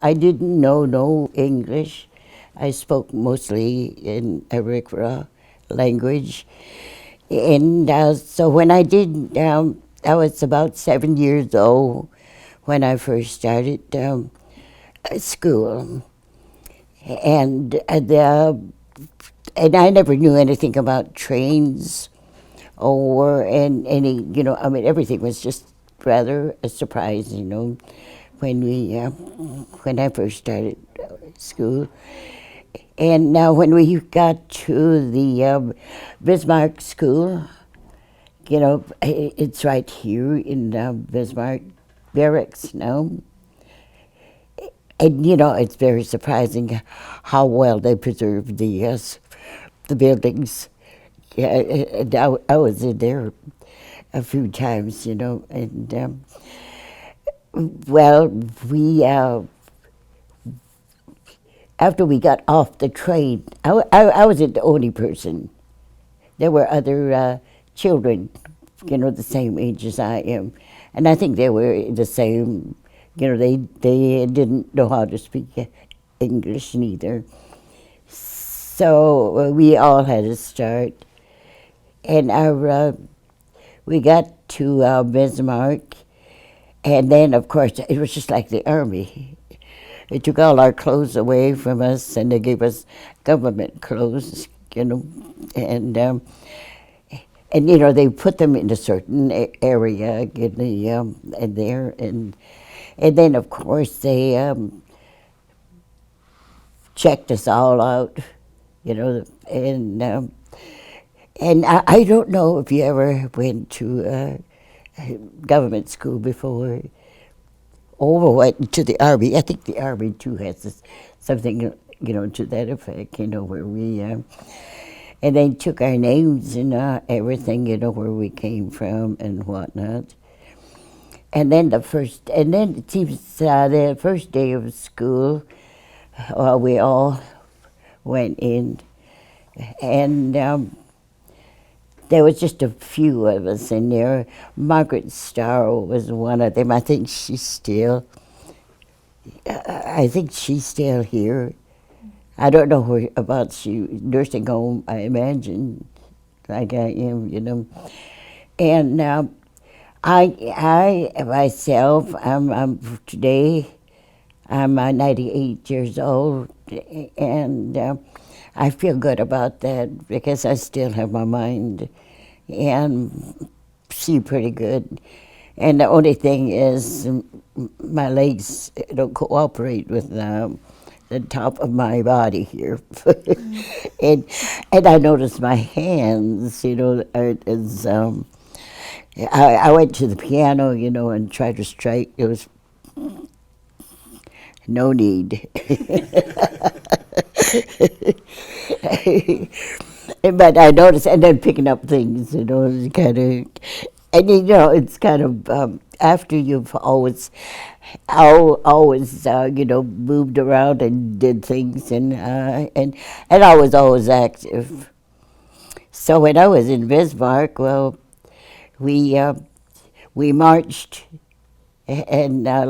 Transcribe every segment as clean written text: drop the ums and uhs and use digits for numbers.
I didn't know no English. I spoke mostly in Arikara language. And so when I did, I was about 7 years old when I first started school. And and I never knew anything about trains or any, I mean, everything was just rather a surprise, when when I first started school. And now when we got to the Bismarck School, it's right here in Bismarck Barracks now. And it's very surprising how well they preserved the buildings. Yeah, I was in there a few times, and well, we after we got off the train, I wasn't the only person. There were other children, the same age as I am, and I think they were the same. They didn't know how to speak English neither. So we all had to start, and we got to Bismarck, and then of course it was just like the army. They took all our clothes away from us, and they gave us government clothes, and they put them in a certain area in the in there, and then of course they checked us all out, and I don't know if you ever went to government school before or went to the army. I think the army too has something, to that effect, where we, and they took our names and everything, where we came from and whatnot. And then it seems the first day of school, we all went in, and there was just a few of us in there. Margaret Starr was one of them. I think she's still here. I don't know where about nursing home, I imagine, like I am, And I myself, today, I'm 98 years old, and I feel good about that because I still have my mind and see pretty good. And the only thing is my legs don't cooperate with the top of my body here. and I notice my hands, is, I went to the piano, and tried to strike. It was no need. But I noticed, and then picking up things, it's kind of, and it's kind of after you've always moved around and did things, and I was always active. So when I was in Bismarck, well, we we marched, and uh,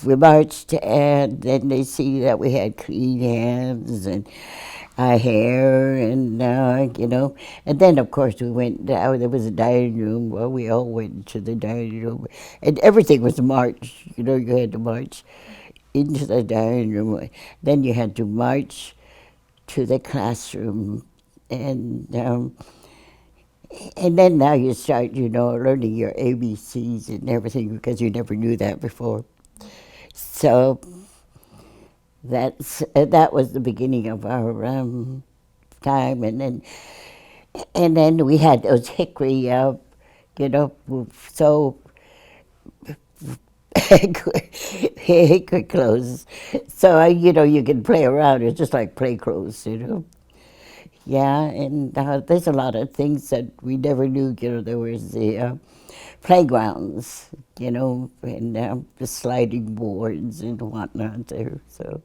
we marched, and then they see that we had clean hands and our hair, and and then of course we went down. There was a dining room. Well, we all went to the dining room, and everything was marched. You had to march into the dining room. Then you had to march to the classroom, and then now you start, learning your ABCs and everything because you never knew that before. So that was the beginning of our time, and then we had those hickory, so hickory clothes. So you can play around. It's just like play clothes. Yeah, and there's a lot of things that we never knew. There was the playgrounds, and the sliding boards and whatnot there. So.